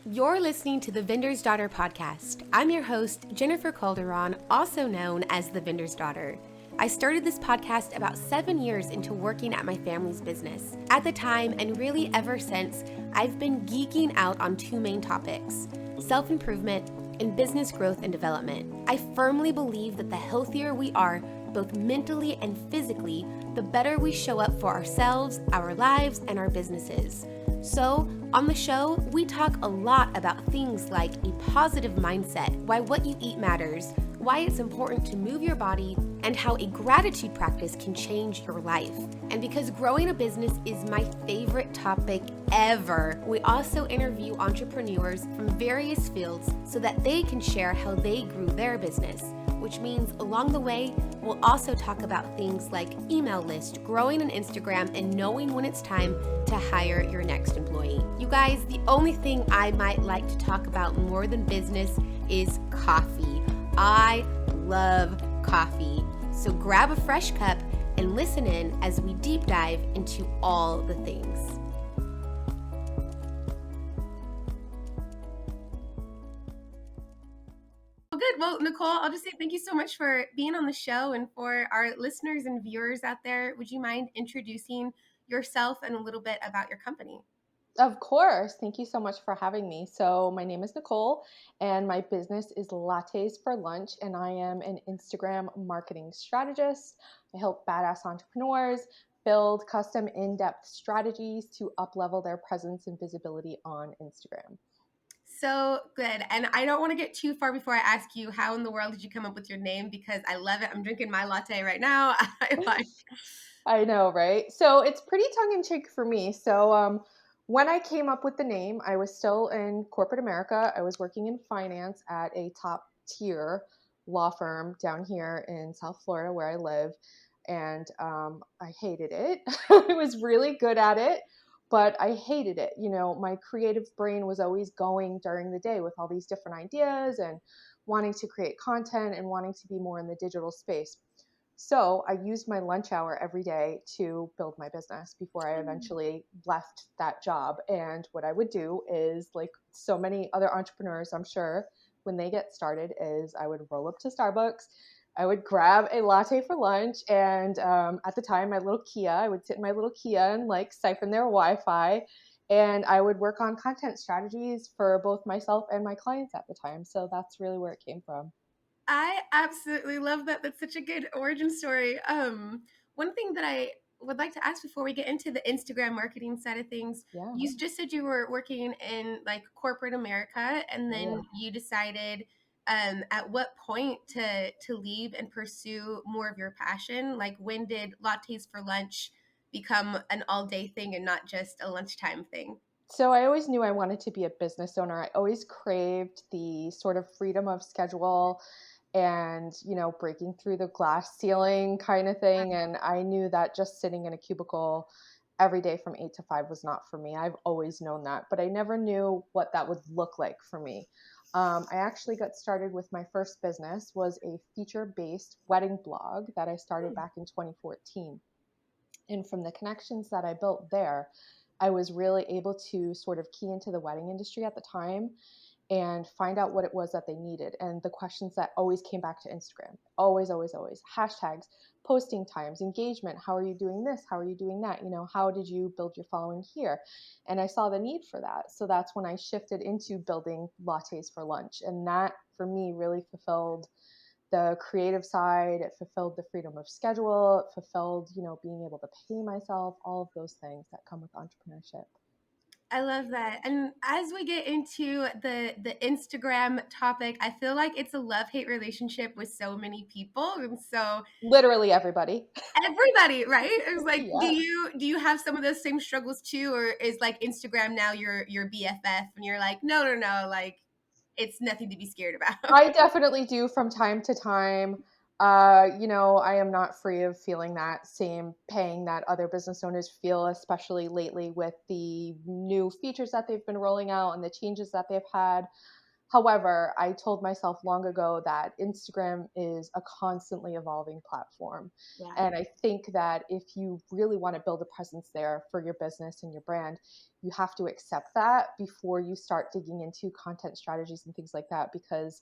You're listening to the Vendor's Daughter podcast. I'm your host, Jennifer Calderon, also known as the Vendor's Daughter. I started this podcast about 7 years into working at my family's business. At the time, and really ever since, I've been geeking out on two main topics: self-improvement and business growth and development. I firmly believe that the healthier we are, both mentally and physically, the better we show up for ourselves, our lives, and our businesses. So, on the show, we talk a lot about things like a positive mindset, why what you eat matters, why it's important to move your body, and how a gratitude practice can change your life. And because growing a business is my favorite topic ever, we also interview entrepreneurs from various fields so that they can share how they grew their business. Which means along the way, we'll also talk about things like email list, growing an Instagram, and knowing when it's time to hire your next employee. You guys, the only thing I might like to talk about more than business is coffee. I love coffee. So grab a fresh cup and listen in as we deep dive into all the things. Good. Well, Nicole, I'll just say thank you so much for being on the show. And for our listeners and viewers out there, would you mind introducing yourself and a little bit about your company? Of course. Thank you so much for having me. So, my name is Nicole, and my business is Lattes for Lunch, and I am an Instagram marketing strategist. I help badass entrepreneurs build custom in-depth strategies to up-level their presence and visibility on Instagram. So good. And I don't want to get too far before I ask you, how in the world did you come up with your name? Because I love it. I'm drinking my latte right now. I know, right? So it's pretty tongue in cheek for me. So when I came up with the name, I was still in corporate America. I was working in finance at a top tier law firm down here in South Florida where I live. And I hated it. I was really good at it, but I hated it. You know, my creative brain was always going during the day with all these different ideas and wanting to create content and wanting to be more in the digital space. So I used my lunch hour every day to build my business before I eventually left that job. And what I would do is, like so many other entrepreneurs, I'm sure, when they get started, is I would roll up to Starbucks. I would grab a latte for lunch. And at the time, my little Kia, I would sit in my little Kia and like siphon their Wi-Fi. And I would work on content strategies for both myself and my clients at the time. So that's really where it came from. I absolutely love that. That's such a good origin story. One thing that I would like to ask before we get into the Instagram marketing side of things, Yeah. you just said you were working in like corporate America, and Oh, then yeah. you decided at what point to leave and pursue more of your passion. Like, when did lattes for lunch become an all day thing and not just a lunchtime thing? So I always knew I wanted to be a business owner. I always craved the sort of freedom of schedule and, you know, breaking through the glass ceiling kind of thing. And I knew that just sitting in a cubicle every day from 8 to 5 was not for me. I've always known that, but I never knew what that would look like for me. I actually got started with my first business was a feature-based wedding blog that I started back in 2014. And from the connections that I built there, I was really able to sort of key into the wedding industry at the time and find out what it was that they needed. And the questions that always came back to Instagram, always, always, always: hashtags, posting times, engagement. How are you doing this? How are you doing that? You know, how did you build your following here? And I saw the need for that. So that's when I shifted into building lattes for lunch. And that for me really fulfilled the creative side. It fulfilled the freedom of schedule. It fulfilled, you know, being able to pay myself, all of those things that come with entrepreneurship. I love that. And as we get into the Instagram topic, I feel like it's a love-hate relationship with so many people. And so Literally everybody. everybody, right? It's like, do Yeah. you have some of those same struggles too, or is like Instagram now your BFF and you're like, no, like it's nothing to be scared about? I definitely do from time to time. You know, I am not free of feeling that same pain that other business owners feel, especially lately with the new features that they've been rolling out and the changes that they've had. However, I told myself long ago that Instagram is a constantly evolving platform. Yeah. And I think that if you really want to build a presence there for your business and your brand, you have to accept that before you start digging into content strategies and things like that, because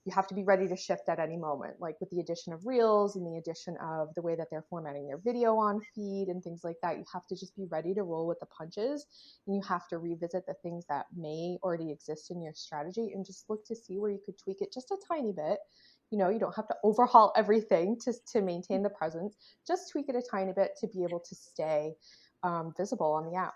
you have to be ready to shift at any moment, like with the addition of reels and the addition of the way that they're formatting their video on feed and things like that. You have to just be ready to roll with the punches, and you have to revisit the things that may already exist in your strategy and just look to see where you could tweak it just a tiny bit. You don't have to overhaul everything to maintain the presence. Just tweak it a tiny bit to be able to stay visible on the app.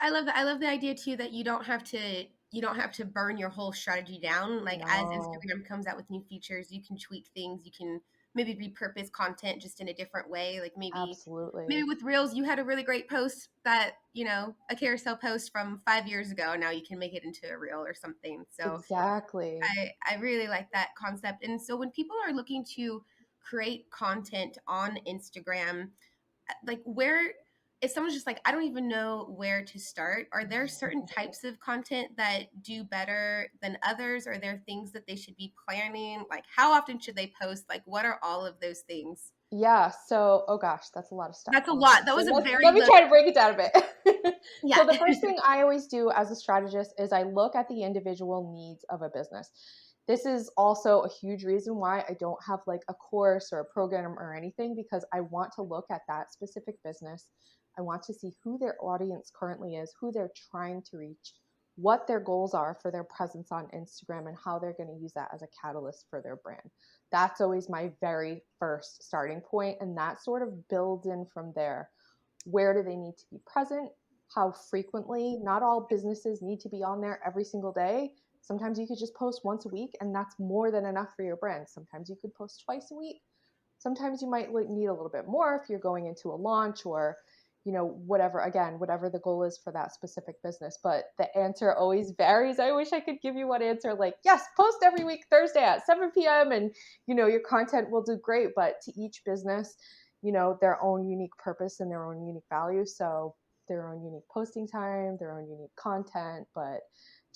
I love that. I love the idea too that you don't have to burn your whole strategy down. Like as No, Instagram comes out with new features, you can tweak things. You can maybe repurpose content just in a different way. Like maybe absolutely. with Reels, you had a really great post that, a carousel post from 5 years ago. And now you can make it into a reel or something. So Exactly. I really like that concept. And so when people are looking to create content on Instagram, like where if someone's just like, I don't even know where to start, are there certain types of content that do better than others? Are there things that they should be planning? Like how often should they post? Like what are all of those things? Yeah, so oh gosh, that's a lot of stuff That's a going on. lot. That So was a let very me low. try to break it down a bit. Yeah. So the first thing I always do as a strategist is I look at the individual needs of a business. This is also a huge reason why I don't have like a course or a program or anything, because I want to look at that specific business. I want to see who their audience currently is, who they're trying to reach, what their goals are for their presence on Instagram, and how they're going to use that as a catalyst for their brand. That's always my very first starting point, and that sort of builds in from there. Where do they need to be present? How frequently? Not all businesses need to be on there every single day. Sometimes you could just post once a week, and that's more than enough for your brand. Sometimes you could post twice a week. Sometimes you might need a little bit more if you're going into a launch, or whatever, again, whatever the goal is for that specific business. But the answer always varies. I wish I could give you one answer like, yes, post every week Thursday at 7 p.m. and your content will do great. But to each business, their own unique purpose and their own unique value. So their own unique posting time, their own unique content. But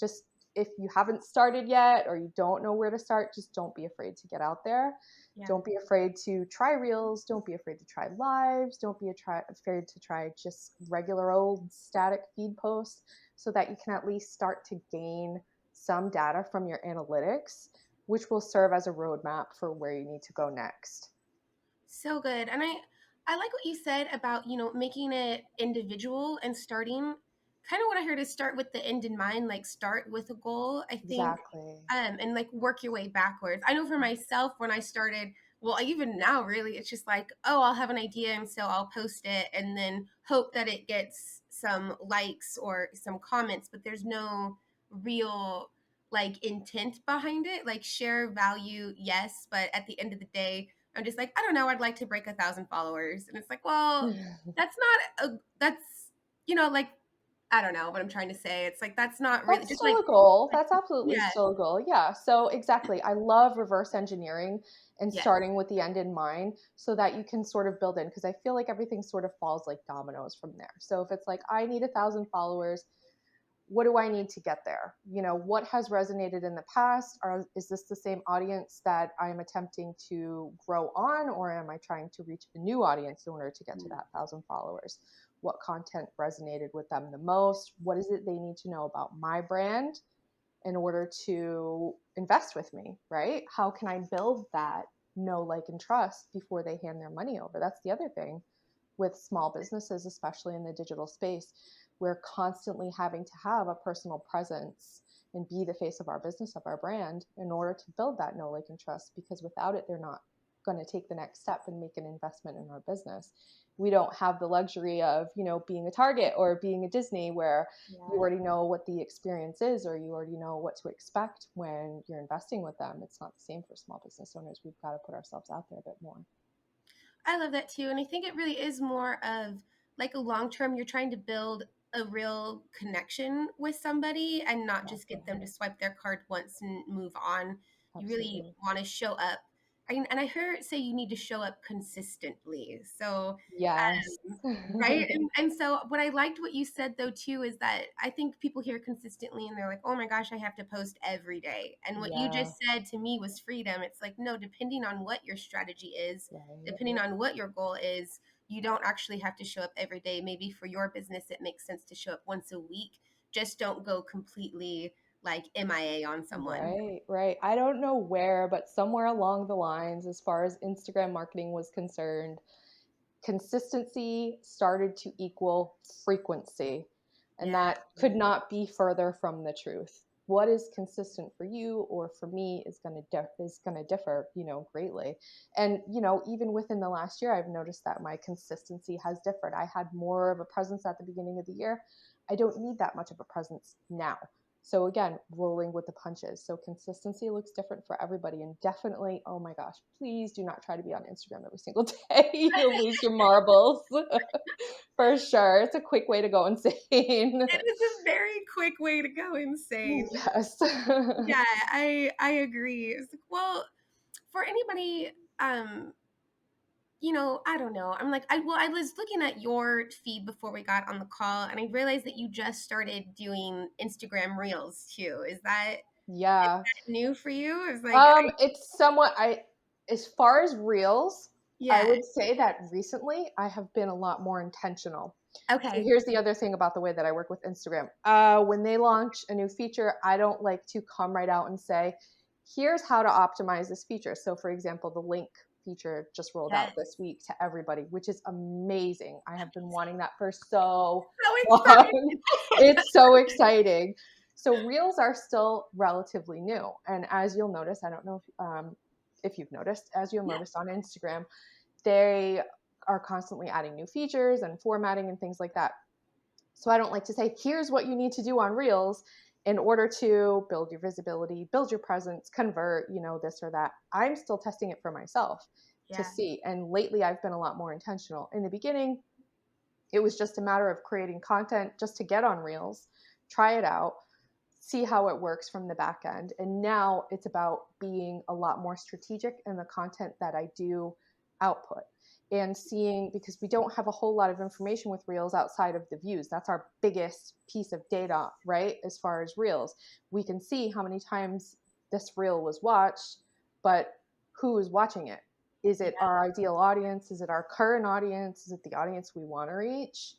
just, if you haven't started yet or you don't know where to start, just don't be afraid to get out there. Yeah. Don't be afraid to try reels. Don't be afraid to try lives. Don't be afraid to try just regular old static feed posts, so that you can at least start to gain some data from your analytics, which will serve as a roadmap for where you need to go next. So good. And I like what you said about, making it individual and starting kind of what I heard is start with the end in mind, like start with a goal. I think Exactly. and like work your way backwards. I know for myself when I started, well, even now really it's just like, oh, I'll have an idea and so I'll post it and then hope that it gets some likes or some comments, but there's no real like intent behind it. Like share value, yes, but at the end of the day, I'm just like, I don't know, I'd like to break 1,000 followers. And it's like, well, that's not that's, like, I don't know what I'm trying to say. It's like, that's not really That's just still like, a goal. That's absolutely yeah, still a goal. Yeah. So exactly. I love reverse engineering and yeah, starting with the end in mind, so that you can sort of build in, because I feel like everything sort of falls like dominoes from there. So if it's like, I need 1,000 followers, what do I need to get there? What has resonated in the past? Or is this the same audience that I'm attempting to grow on, or am I trying to reach a new audience in order to get to that 1,000 followers? What content resonated with them the most? What is it they need to know about my brand in order to invest with me, right? How can I build that know, like, and trust before they hand their money over? That's the other thing with small businesses, especially in the digital space. We're constantly having to have a personal presence and be the face of our business, of our brand, in order to build that know, like, and trust, because without it, they're not going to take the next step and make an investment in our business. We don't have the luxury of, being a Target or being a Disney, where you yeah. already know what the experience is, or you already know what to expect when you're investing with them. It's not the same for small business owners. We've got to put ourselves out there a bit more. I love that too. And I think it really is more of like a long term, you're trying to build a real connection with somebody and not just Exactly. get them to swipe their card once and move on. You really Absolutely. want to show up. and I heard say you need to show up consistently. So, Yes. right. And so what I liked what you said though too is that I think people hear consistently and they're like, oh my gosh, I have to post every day. And what you Yeah, just said to me was freedom. It's like, no, depending on what your strategy is, right. depending on what your goal is, you don't actually have to show up every day. Maybe for your business, it makes sense to show up once a week. Just don't go completely like MIA on someone. Right, right. I don't know where, but somewhere along the lines, as far as Instagram marketing was concerned, consistency started to equal frequency. And Yeah. that could not be further from the truth. What is consistent for you or for me is going to differ, greatly. And even within the last year, I've noticed that my consistency has differed. I had more of a presence at the beginning of the year. I don't need that much of a presence now. So again, rolling with the punches. So consistency looks different for everybody. And definitely, oh my gosh, please do not try to be on Instagram every single day. You'll lose your marbles. For sure. It's a quick way to go insane. It is a very quick way to go insane. Yes. Yeah, I agree. It's like, well, for anybody, I don't know. I'm like, I was looking at your feed before we got on the call, and I realized that you just started doing Instagram Reels too. Is Yeah. that new for you? It's like, It's somewhat as far as reels, I yeah, would say that recently I have been a lot more intentional. So okay, here's the other thing about the way that I work with Instagram. When they launch a new feature, I don't like to come right out and say, here's how to optimize this feature. So for example, the link feature just rolled out yes, this week to everybody, which is amazing. I have been wanting that for so so long. excited. It's so exciting. So reels are still relatively new. And as you'll notice, I don't know if you've noticed, as you'll Yeah, notice on Instagram, they are constantly adding new features and formatting and things like that. So I don't like to say, here's what you need to do on Reels in order to build your visibility, build your presence, convert, this or that. I'm still testing it for myself to yeah, see. And lately I've been a lot more intentional. In the beginning, it was just a matter of creating content just to get on Reels, try it out, see how it works from the back end. And now it's about being a lot more strategic in the content that I do output and seeing, because we don't have a whole lot of information with Reels outside of the views. That's our biggest piece of data, right? As far as Reels, we can see how many times this Reel was watched, but who is watching it? Is it yeah. our ideal audience? Is it our current audience? Is it the audience we want to reach?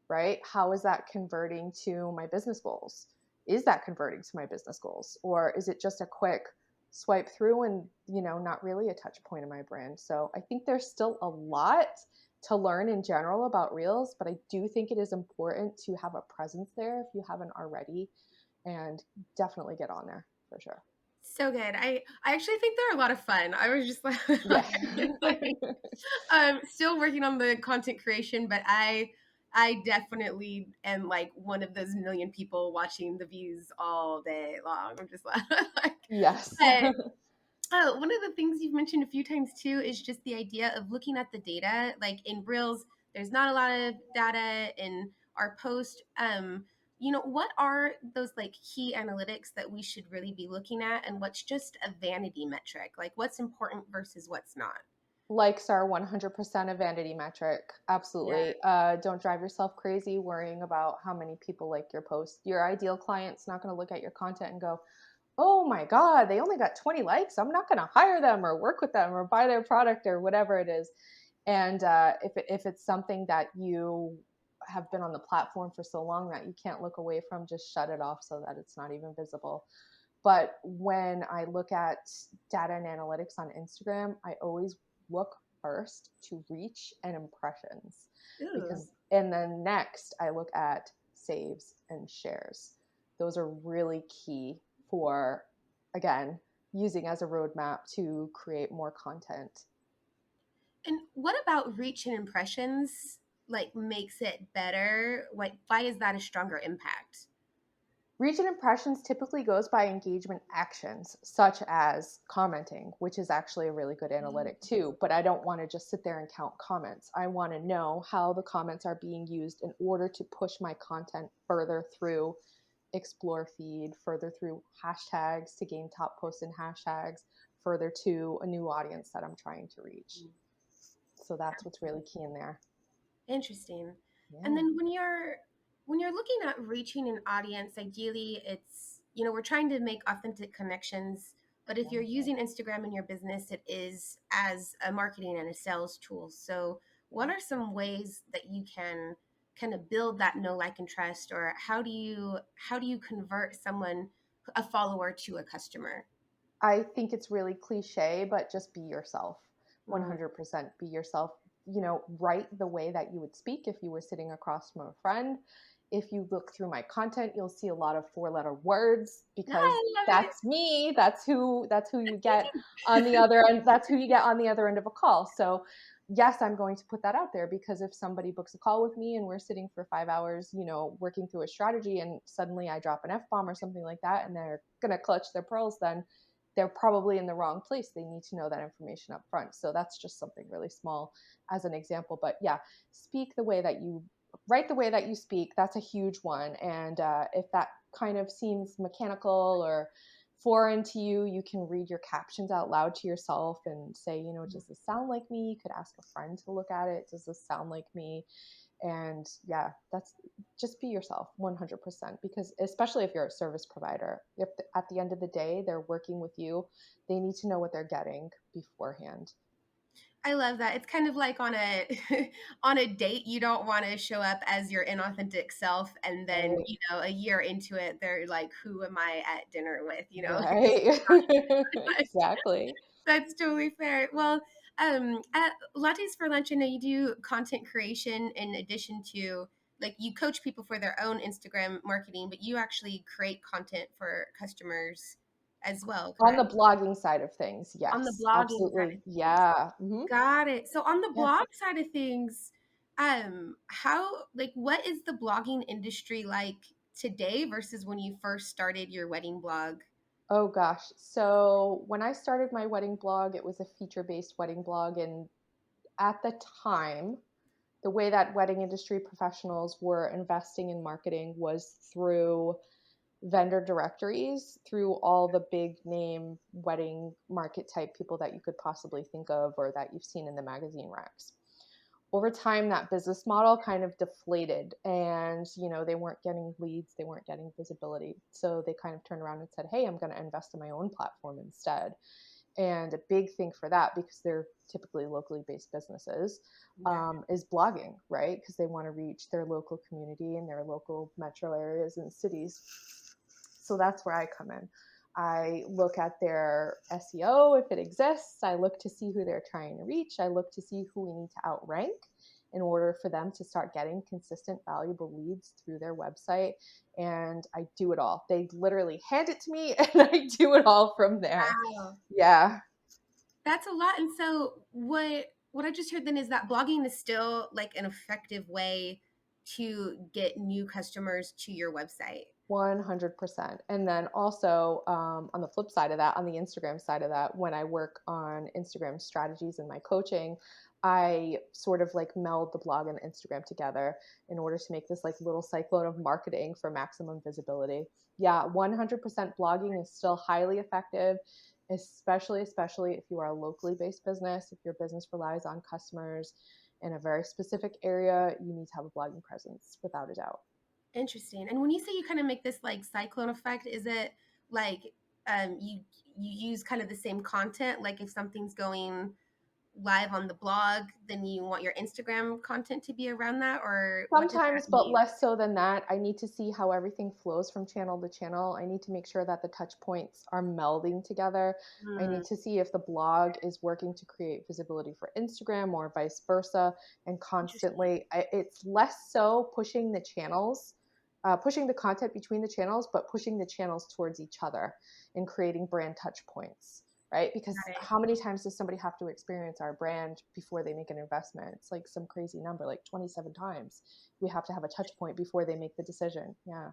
Right? How is that converting to my business goals? Is that converting to my business goals? Or is it just a quick swipe through and, not really a touch point of my brand? So I think there's still a lot to learn in general about Reels, but I do think it is important to have a presence there if you haven't already, and definitely get on there for sure. So good. I actually think they're a lot of fun. I was just like, Yeah. like still working on the content creation, but I definitely am like one of those million people watching the views all day long. I'm just like, Yes. but one of the things you've mentioned a few times too is just the idea of looking at the data. Like in Reels, there's not a lot of data in our post. What are those like key analytics that we should really be looking at, and what's just a vanity metric? Like what's important versus what's not? Likes are 100% a vanity metric. Yeah, Absolutely. Don't drive yourself crazy worrying about how many people like your post. Your ideal client's not going to look at your content and go, oh my God, they only got 20 likes. I'm not going to hire them or work with them or buy their product or whatever it is. And if it's something that you have been on the platform for so long that you can't look away from, just shut it off so that it's not even visible. But when I look at data and analytics on Instagram, I always look first to reach and impressions, ooh. and then next I look at saves and shares. Those are really key for, again, using as a roadmap to create more content. And what about reach and impressions? Like makes it better? Like why is that a stronger impact? Reach and impressions typically goes by engagement actions, such as commenting, which is actually a really good analytic too. But I don't want to just sit there and count comments. I want to know how the comments are being used in order to push my content further through explore feed, further through hashtags to gain top posts and hashtags, further to a new audience that I'm trying to reach. So that's what's really key in there. Interesting. And Yeah. then when you're looking at reaching an audience, ideally it's, we're trying to make authentic connections, but if you're Yeah. using Instagram in your business, it is as a marketing and a sales tool. So, what are some ways that you can kind of build that know, like, and trust, or how do you convert someone, a follower, to a customer? I think it's really cliche, but just be yourself. Mm. 100% be yourself. Write the way that you would speak if you were sitting across from a friend. If you look through my content, you'll see a lot of four-letter words Yeah, because I love it. that's me. That's who you get on the other end. That's who you get on the other end of a call. So, yes, I'm going to put that out there because if somebody books a call with me and we're sitting for 5 hours, working through a strategy and suddenly I drop an F-bomb or something like that and they're going to clutch their pearls, then they're probably in the wrong place. They need to know that information up front. So that's just something really small as an example. But yeah, speak the way that you write the way that you speak. That's a huge one. And if that kind of seems mechanical or foreign to you, you can read your captions out loud to yourself and say, does this sound like me? You could ask a friend to look at it. Does this sound like me? And yeah, that's just be yourself 100%, because especially if you're a service provider, if at the end of the day they're working with you, they need to know what they're getting beforehand. I love that. It's kind of like on a on a date, you don't want to show up as your inauthentic self, and then, Right. a year into it, they're like, "Who am I at dinner with?" Right. Exactly. That's totally fair. Well, at Lattes for Lunch, I know you do content creation in addition to, like, you coach people for their own Instagram marketing, but you actually create content for customers as well, On the correct? blogging side of things, On the yes, blogging side of absolutely. things. Yeah. Got it. So on the Yeah. blog side of things, what is the blogging industry like today versus when you first started your wedding blog? Oh gosh. So when I started my wedding blog, it was a feature-based wedding blog, and at the time, the way that wedding industry professionals were investing in marketing was through vendor directories, through all the big name wedding market type people that you could possibly think of or that you've seen in the magazine racks. Over time, that business model kind of deflated, and they weren't getting leads, they weren't getting visibility, so they kind of turned around and said, hey, I'm going to invest in my own platform instead. And a big thing for that, because they're typically locally based businesses, Yeah. is blogging, right? Because they want to reach their local community and their local metro areas and cities. So that's where I come in. I look at their SEO if it exists. I look to see who they're trying to reach. I look to see who we need to outrank in order for them to start getting consistent, valuable leads through their website. And I do it all. They literally hand it to me and I do it all from there. Wow. Yeah. That's a lot. And so what I just heard then is that blogging is still like an effective way to get new customers to your website. 100%. And then also, on the flip side of that, on the Instagram side of that, when I work on Instagram strategies in my coaching, I sort of like meld the blog and Instagram together in order to make this like little cyclone of marketing for maximum visibility. Yeah, 100% blogging is still highly effective, especially if you are a locally based business. If your business relies on customers in a very specific area, you need to have a blogging presence without a doubt. Interesting. And when you say you kind of make this like cyclone effect, is it like you use kind of the same content? Like if something's going live on the blog, then you want your Instagram content to be around that, or what does Sometimes, that but mean? less so than that. I need to see how everything flows from channel to channel. I need to make sure that the touch points are melding together. I Hmm, need to see if the blog is working to create visibility for Instagram or vice versa. And interesting. constantly, it's less so pushing the channels, pushing the content between the channels, but pushing the channels towards each other and creating brand touch points, right? Because Got it. how many times does somebody have to experience our brand before they make an investment? It's like some crazy number, like 27 times we have to have a touch point before they make the decision. Yeah.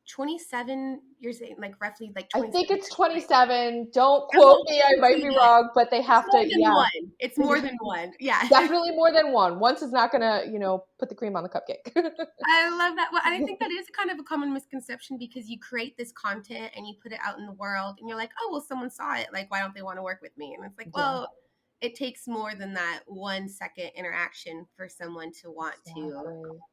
27, you're saying like roughly like I 27 think it's years, right? 27. Don't I'm quote me. okay I with might saying be that. wrong, but they It's have more to, than yeah. one. It's more than one. Yeah. Definitely more than one. Once is not gonna, put the cream on the cupcake. I love that. Well, and I think that is kind of a common misconception because you create this content and you put it out in the world and you're like, oh, well, someone saw it. Like, why don't they want to work with me? And it's like, Yeah, well, it takes more than that 1 second interaction for someone to want exactly.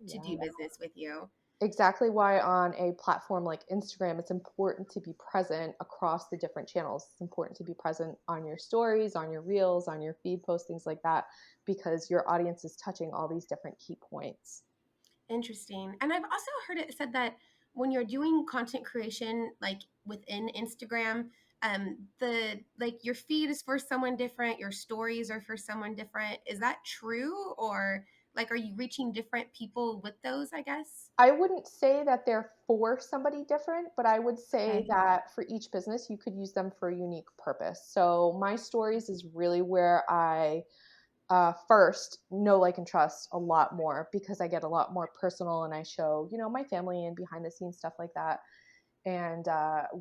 to Yeah. do business with you. Exactly why on a platform like Instagram, it's important to be present across the different channels. It's important to be present on your stories, on your reels, on your feed posts, things like that, because your audience is touching all these different key points. Interesting. And I've also heard it said that when you're doing content creation, like within Instagram, the like your feed is for someone different, your stories are for someone different. Is that true? Or like are you reaching different people with those, I guess? I wouldn't say that they're for somebody different, but I would say Okay. that for each business, you could use them for a unique purpose. So my stories is really where I first know, like, and trust a lot more because I get a lot more personal and I show, my family and behind the scenes stuff like that. And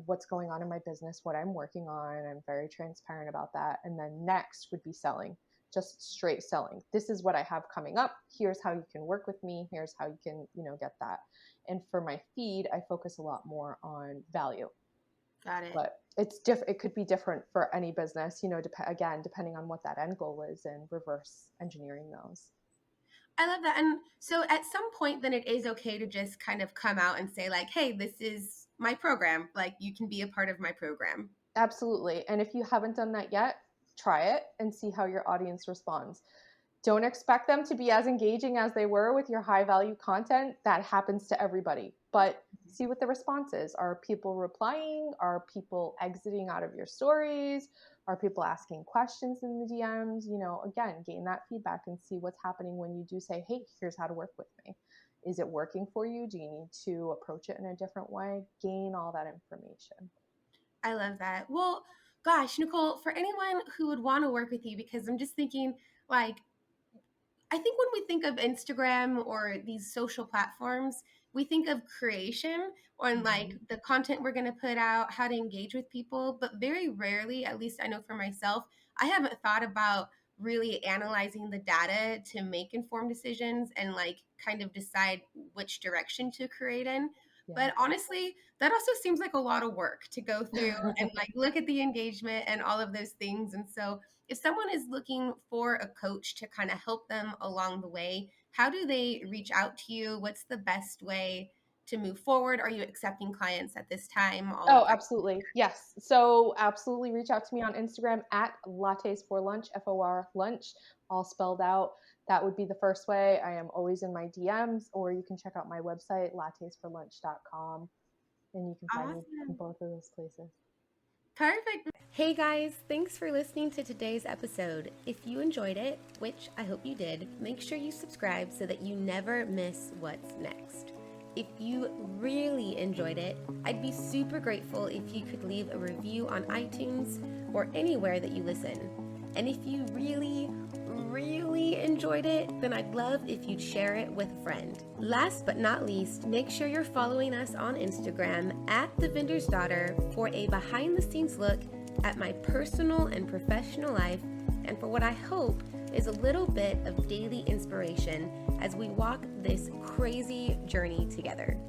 what's going on in my business, what I'm working on. I'm very transparent about that. And then next would be selling, just straight selling. This is what I have coming up. Here's how you can work with me. Here's how you can, get that. And for my feed, I focus a lot more on value. Got it. But it's different. It could be different for any business, again, depending on what that end goal is and reverse engineering those. I love that. And so at some point, then it is okay to just kind of come out and say, like, hey, this is my program. Like, you can be a part of my program. Absolutely. And if you haven't done that yet, try it and see how your audience responds. Don't expect them to be as engaging as they were with your high value content. That happens to everybody. But see what the response is. Are people replying? Are people exiting out of your stories? Are people asking questions in the DMs? Again, gain that feedback and see what's happening when you do say, hey, here's how to work with me. Is it working for you? Do you need to approach it in a different way? Gain all that information. I love that. Well, gosh, Nicole, for anyone who would want to work with you, because I'm just thinking, like, I think when we think of Instagram or these social platforms, we think of creation on like Mhm. the content we're going to put out, how to engage with people, but very rarely, at least I know for myself, I haven't thought about really analyzing the data to make informed decisions and like kind of decide which direction to create in. Yeah. But honestly, that also seems like a lot of work to go through and like look at the engagement and all of those things. And so if someone is looking for a coach to kind of help them along the way, how do they reach out to you? What's the best way to move forward? Are you accepting clients at this time? All of Oh, that. absolutely. Yes. So absolutely reach out to me on Instagram at lattes for lunch, FOR lunch, all spelled out. That would be the first way. I am always in my DMs, or you can check out my website, lattesforlunch.com, and you can find me in Awesome. both of those places. Perfect. Hey guys, thanks for listening to today's episode. If you enjoyed it, which I hope you did, make sure you subscribe so that you never miss what's next. If you really enjoyed it, I'd be super grateful if you could leave a review on iTunes or anywhere that you listen. And if you really enjoyed it, then I'd love if you'd share it with a friend. Last but not least, make sure you're following us on Instagram at The Vendor's Daughter for a behind the scenes look at my personal and professional life and for what I hope is a little bit of daily inspiration as we walk this crazy journey together.